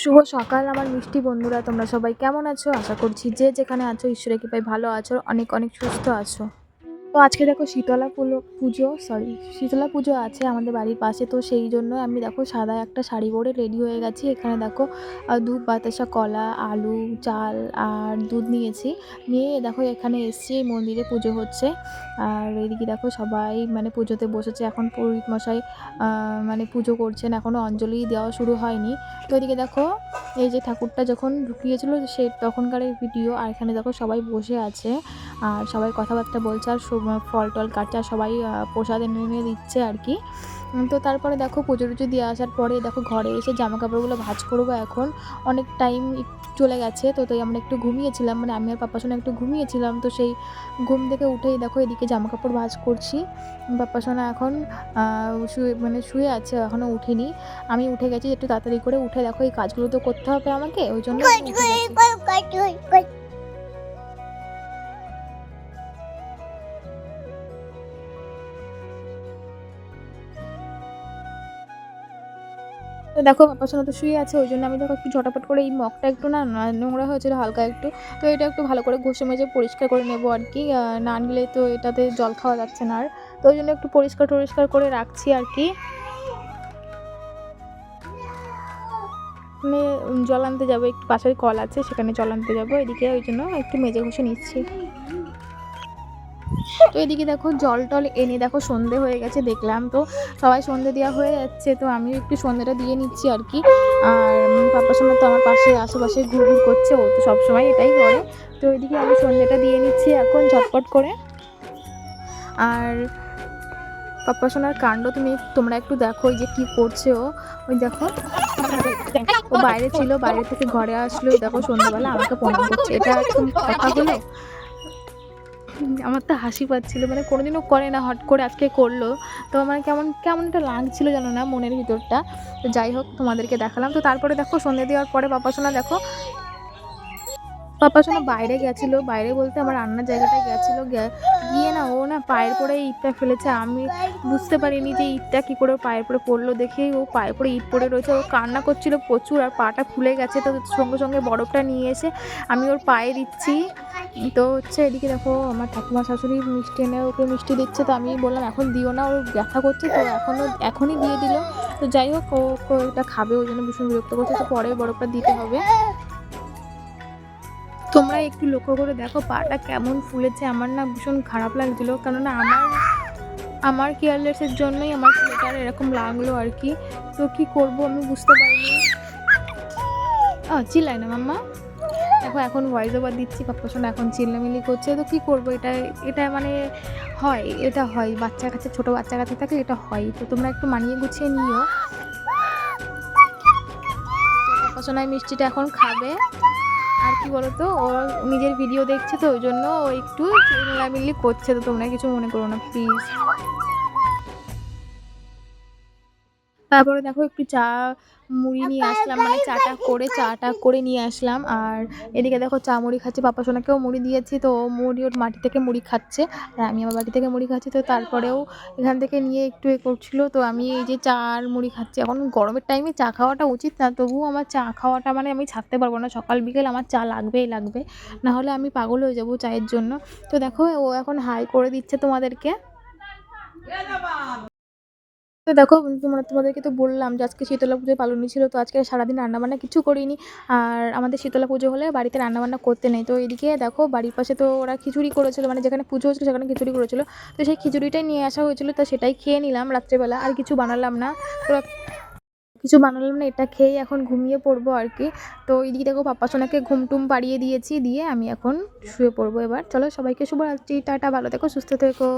শুভ সকাল আমার মিষ্টি বন্ধুরা, তোমরা সবাই কেমন আছো? আশা করছি যে যেখানে আছো ঈশ্বরের কৃপায় ভালো আছো, অনেক অনেক সুস্থ আছো। তো আজকে দেখো শীতলা পুজো আছে আমাদের বাড়ির পাশে। তো সেই জন্য আমি দেখো সাদা একটা শাড়ি পরে রেডি হয়ে গেছি। এখানে দেখো দুধ, বাতাসা, কলা, আলু, চাল আর দুধ নিয়ে দেখো এখানে এসছি। মন্দিরে পুজো হচ্ছে আর এদিকে দেখো সবাই মানে পুজোতে বসেছে। এখন পুরোহিত মশাই মানে পুজো করছেন, এখনও অঞ্জলি দেওয়া শুরু হয়নি। তো এদিকে দেখো এই যে ঠাকুরটা যখন ঢুকিয়েছিল সেই তখনকার ভিডিও। আর এখানে দেখো সবাই বসে আছে আর সবাই কথাবার্তা বলছে আর ফল টল কাটছে আর সবাই প্রসাদ এনে দিচ্ছে আর কি। তো তারপরে দেখো পুজো টুজো দিয়ে আসার পরে দেখো ঘরে এসে জামা কাপড়গুলো ভাঁজ করবো। এখন অনেক টাইম চলে গেছে, তো তাই আমরা একটু ঘুমিয়েছিলাম, মানে আমি আর পাপা সোনা একটু ঘুমিয়েছিলাম। তো সেই ঘুম থেকে উঠেই দেখো এদিকে জামা কাপড় ভাঁজ করছি। পাপা সোনা এখন শুয়ে আছে, এখনও উঠিনি। আমি উঠে গেছি একটু তাড়াতাড়ি করে। উঠে দেখো এই কাজগুলো তো করতে হবে আমাকে, ওই জন্য তো দেখো পাপা সোনা তো শুয়ে আছে, ওই জন্য আমি দেখো একটু ঝটাপট করে এই মগটা একটু না নোংরা হয়েছিল হালকা একটু, তো এটা একটু ভালো করে ঘষে মেজে পরিষ্কার করে নেবো আর কি। না নিলে তো এটাতে জল খাওয়া যাচ্ছে না। আর তো ওই জন্য একটু পরিষ্কার করে রাখছি আর কি। মানে জল আনতে যাবো, একটু পাশের কল আছে সেখানে জল আনতে যাবো, এদিকে ওই জন্য একটু মেজে ঘষে নিচ্ছি। তো এদিকে দেখো জল টল এনে দেখো সন্ধে হয়ে গেছে দেখলাম। তো সবাই সন্ধে দেওয়া হয়ে যাচ্ছে, তো আমি একটু সন্ধেটা দিয়ে নিচ্ছি আর কি। আর পাপার সময় তো আমার পাশে আশেপাশে ঘুরঘুর করছে, ও তো সবসময় এটাই করে। তো এদিকে আমি সন্ধেটা দিয়ে নিচ্ছি এখন ঝটপট করে। আর পাপা সোনার কাণ্ড তোমরা একটু দেখো, ওই যে কি করছে ও, ওই দেখো ও বাইরে ছিল, বাইরে থেকে ঘরে আসলো, দেখো সন্ধ্যাবেলা আমাকে প্রণাম করছে। এটা একদম কথা হলো? আমার তো হাসি পাচ্ছিল, মানে কোনোদিনও করে না, হট করে আজকে করলো। তো আমার কেমন কেমন একটা লাগছিল জানো না মনের ভিতরটা। তো যাই হোক তোমাদেরকে দেখালাম। তো তারপরে দেখো সন্ধ্যে দেওয়ার পরে পাপা সোনা দেখো পাপা সোনা বাইরে গেছিলো, বাইরে বলতে আমার রান্নার জায়গাটায় গেছিলো, গিয়ে না ও না পায়ের পরে ইটটা ফেলেছে। আমি বুঝতে পারিনি যে ইটটা কী করে পায়ের পরে পড়লো, দেখেই ও পায়ের পরে ইট পড়ে রয়েছে। ও কান্না করছিল প্রচুর আর পাটা ফুলে গেছে। তো সঙ্গে সঙ্গে বরফটা নিয়ে এসে আমি ওর পায়ে দিচ্ছি। তো হচ্ছে এদিকে দেখো আমার ঠাকুমা শাশুড়ি মিষ্টি এনে ওকে মিষ্টি দিচ্ছে। তো আমি বললাম এখন দিও না, ওর ব্যথা করছে, তো এখনই দিয়ে দিল। তো যাই হোক ও এটা খাবে, ওই জন্য ভীষণ বিরক্ত করছে। তো পরে বরফটা দিতে হবে। তোমরা একটু লক্ষ্য করে দেখো পাটা কেমন ফুলেছে। আমার না ভীষণ খারাপ লাগছিলো, কেননা আমার কেয়ারলেসের জন্যই আমার ছেলেটার এরকম লাগলো আর কি। তো কি করব আমি বুঝতে পারিনি। চিল্লায় না মাম্মা। দেখো এখন ভয়েস ওভার দিচ্ছি, পাপ্পা শোনা এখন চিল্লামিল্লি করছে। তো কি করব, এটা মানে হয়, এটা হয় বাচ্চার কাছে, ছোটো বাচ্চার কাছে থাকলে এটা হয়। তো তোমরা একটু মানিয়ে গুছিয়ে নিও। পাপ্পা শোনায় মিষ্টিটা এখন খাবে। আর কি বলতো, ও নিজের ভিডিও দেখছে, তো ওই জন্য ও একটু চিল্লামিল্লি করছে। তো তোমরা কিছু মনে করো না প্লিজ। তারপরে দেখো একটু মুড়ি নিয়ে আসলাম, মানে চাটা করে নিয়ে আসলাম। আর এদিকে দেখো চা মুড়ি খাচ্ছে, পাপা সোনাকেও মুড়ি দিয়েছি। তো ওর মাটি থেকে মুড়ি খাচ্ছে আর আমি আমার বাড়ি থেকে মুড়ি খাচ্ছি। তো তারপরেও এখান থেকে নিয়ে একটু করছিল। তো আমি এই যে চা আর মুড়ি খাচ্ছি। এখন গরমের টাইমে চা খাওয়াটা উচিত না, তবুও আমার চা খাওয়াটা মানে আমি ছাড়তে পারবো না। সকাল বিকেল আমার চা লাগবে, নাহলে আমি পাগল হয়ে যাবো চায়ের জন্য। তো দেখো ও এখন হাই করে দিচ্ছে তোমাদেরকে। তো দেখো তোমাদেরকে তো বললাম যে আজকে শীতলা পুজোর পালনই ছিল। তো আজকে সারাদিন রান্নাবান্না কিছু করিনি। আর আমাদের শীতলা পুজো হলে বাড়িতে রান্নাবান্না করতে নেই। তো এদিকে দেখো বাড়ির পাশে তো ওরা খিচুড়ি করেছিল, মানে যেখানে পুজো হয়েছিল সেখানে খিচুড়ি করেছিল। তো সেই খিচুড়িটাই নিয়ে আসা হয়েছিল, তো সেটাই খেয়ে নিলাম রাত্রেবেলা। আর কিছু বানালাম না। এটা খেয়েই এখন ঘুমিয়ে পড়বো আর কি। তো এদিকে দেখো পাপা সোনাকে ঘুমটুম পাড়িয়ে দিয়েছি, দিয়ে আমি এখন শুয়ে পড়বো। এবার চলো সবাইকে শুভরাত্রি, টাটা, ভালো থেকো, সুস্থ থেকো।